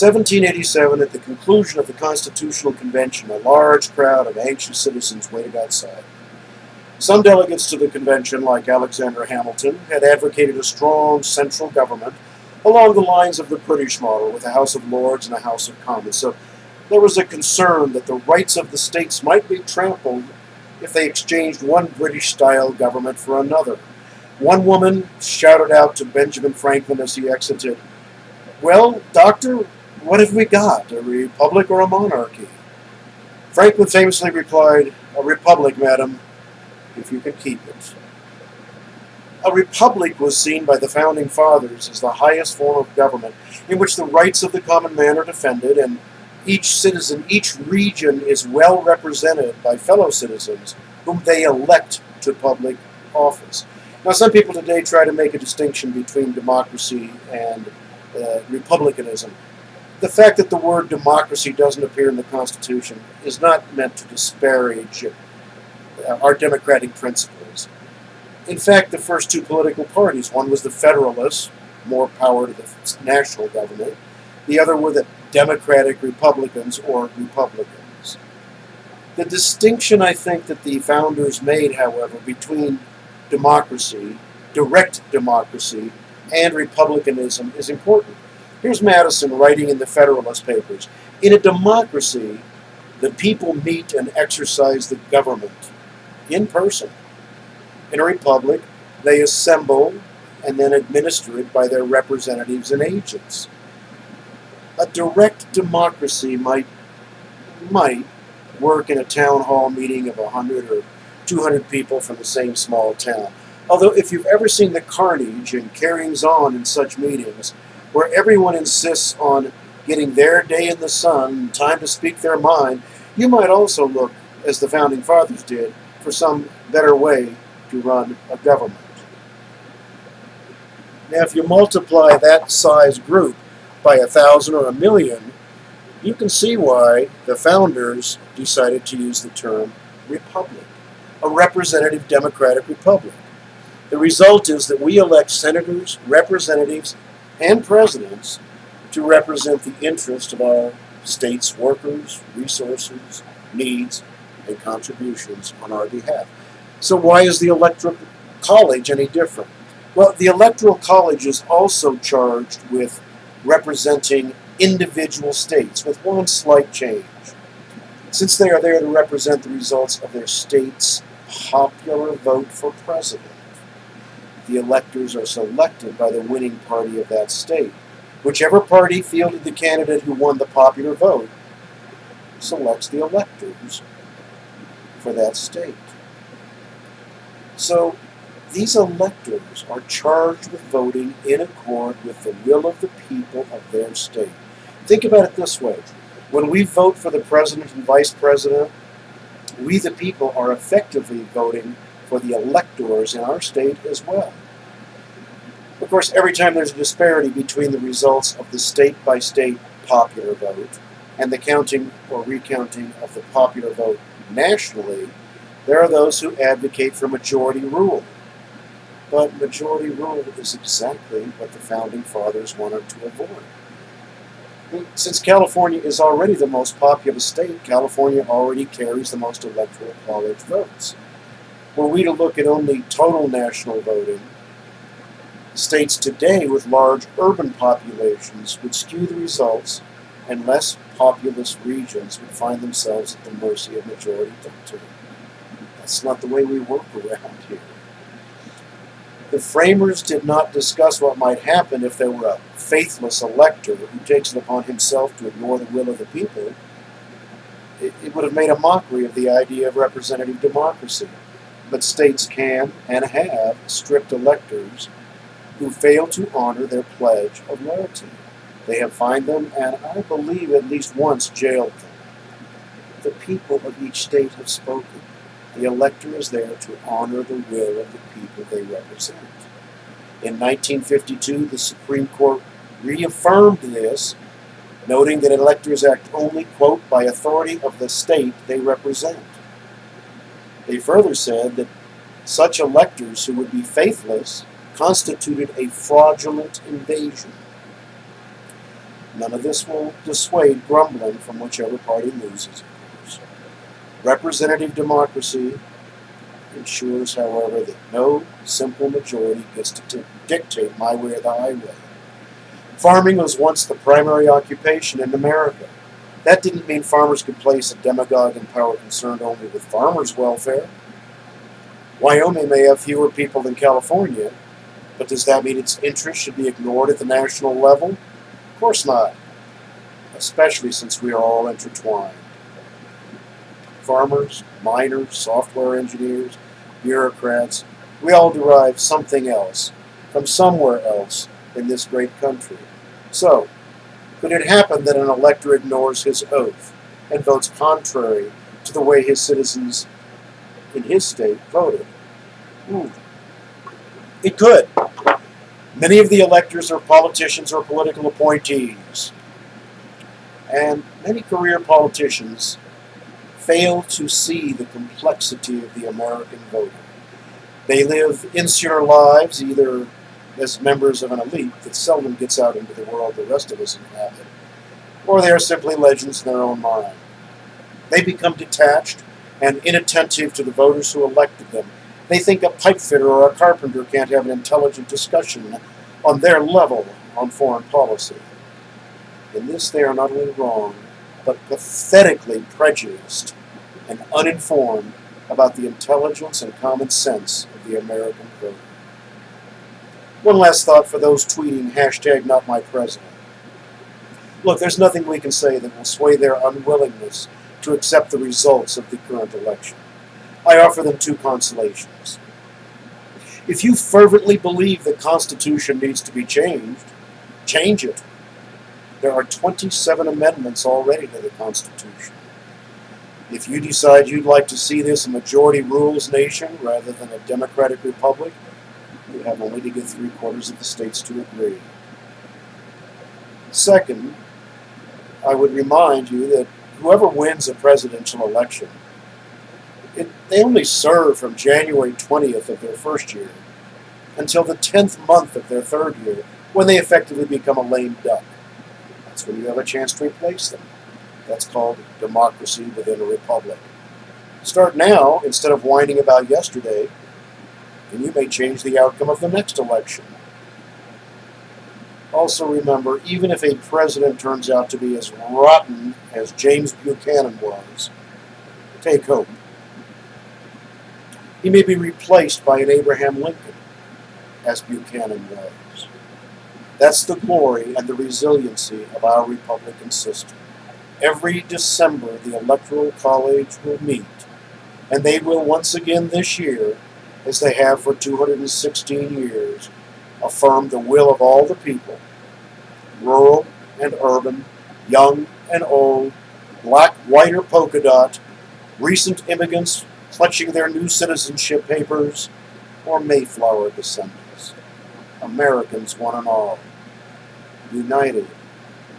1787, at the conclusion of the Constitutional Convention, a large crowd of anxious citizens waited outside. Some delegates to the convention, like Alexander Hamilton, had advocated a strong central government along the lines of the British model, with a House of Lords and a House of Commons. So there was a concern that the rights of the states might be trampled if they exchanged one British-style government for another. One woman shouted out to Benjamin Franklin as he exited, "Well, doctor, what have we got, a republic or a monarchy?" Franklin famously replied, "A republic, madam, if you can keep it." A republic was seen by the Founding Fathers as the highest form of government in which the rights of the common man are defended and each citizen, each region is well represented by fellow citizens whom they elect to public office. Now, some people today try to make a distinction between democracy and republicanism. The fact that the word democracy doesn't appear in the Constitution is not meant to disparage our democratic principles. In fact, the first two political parties, one was the Federalists, more power to the national government. The other were the Democratic Republicans, or Republicans. The distinction, I think, that the founders made, however, between democracy, direct democracy, and republicanism is important. Here's Madison writing in the Federalist Papers. "In a democracy, the people meet and exercise the government in person. In a republic, they assemble and then administer it by their representatives and agents. A direct democracy might work in a town hall meeting of 100 or 200 people from the same small town. Although if you've ever seen the carnage and carryings-on in such meetings, where everyone insists on getting their day in the sun, time to speak their mind, you might also look, as the Founding Fathers did, for some better way to run a government." Now, if you multiply that size group by 1,000 or 1,000,000, you can see why the founders decided to use the term republic, a representative democratic republic. The result is that we elect senators, representatives, and presidents to represent the interest of our state's workers, resources, needs, and contributions on our behalf. So why is the Electoral College any different? Well, the Electoral College is also charged with representing individual states, with one slight change. Since they are there to represent the results of their state's popular vote for president, the electors are selected by the winning party of that state. Whichever party fielded the candidate who won the popular vote selects the electors for that state. So these electors are charged with voting in accord with the will of the people of their state. Think about it this way. When we vote for the president and vice president, we the people are effectively voting for the electors in our state as well. Of course, every time there's a disparity between the results of the state-by-state popular vote and the counting or recounting of the popular vote nationally, there are those who advocate for majority rule. But majority rule is exactly what the Founding Fathers wanted to avoid. Since California is already the most populous state, California already carries the most electoral college votes. Were we to look at only total national voting, states today with large urban populations would skew the results, and less populous regions would find themselves at the mercy of majority victory. That's not the way we work around here. The framers did not discuss what might happen if there were a faithless elector who takes it upon himself to ignore the will of the people. It would have made a mockery of the idea of representative democracy. But states can and have stripped electors who fail to honor their pledge of loyalty. They have fined them and, I believe, at least once jailed them. The people of each state have spoken. The elector is there to honor the will of the people they represent. In 1952, the Supreme Court reaffirmed this, noting that electors act only, quote, by authority of the state they represent. They further said that such electors who would be faithless constituted a fraudulent invasion. None of this will dissuade grumbling from whichever party loses, of course. Representative democracy ensures, however, that no simple majority gets to dictate my way or the highway. Farming was once the primary occupation in America. That didn't mean farmers could place a demagogue in power concerned only with farmers' welfare. Wyoming may have fewer people than California, but does that mean its interests should be ignored at the national level? Of course not, especially since we are all intertwined. Farmers, miners, software engineers, bureaucrats, we all derive something else from somewhere else in this great country. So, could it happen that an elector ignores his oath and votes contrary to the way his citizens in his state voted? It could. Many of the electors are politicians or political appointees, and many career politicians fail to see the complexity of the American voter. They live insular lives, either as members of an elite that seldom gets out into the world the rest of us inhabit, or they are simply legends in their own mind. They become detached and inattentive to the voters who elected them. They think a pipe fitter or a carpenter can't have an intelligent discussion on their level on foreign policy. In this they are not only wrong, but pathetically prejudiced and uninformed about the intelligence and common sense of the American voter. One last thought for those tweeting #NotMyPresident. Look, there's nothing we can say that will sway their unwillingness to accept the results of the current election. I offer them two consolations. If you fervently believe the Constitution needs to be changed, change it. There are 27 amendments already to the Constitution. If you decide you'd like to see this a majority rules nation rather than a democratic republic, you have only to get 3/4 of the states to agree. Second, I would remind you that whoever wins a presidential election, they only serve from January 20th of their first year until the 10th month of their third year, when they effectively become a lame duck. That's when you have a chance to replace them. That's called democracy within a republic. Start now instead of whining about yesterday, and you may change the outcome of the next election. Also remember, even if a president turns out to be as rotten as James Buchanan was, take hope. He may be replaced by an Abraham Lincoln, as Buchanan was. That's the glory and the resiliency of our Republican system. Every December, the Electoral College will meet, and they will once again this year, as they have for 216 years, affirm the will of all the people, rural and urban, young and old, black, white, or polka dot, recent immigrants clutching their new citizenship papers, or Mayflower descendants. Americans one and all, united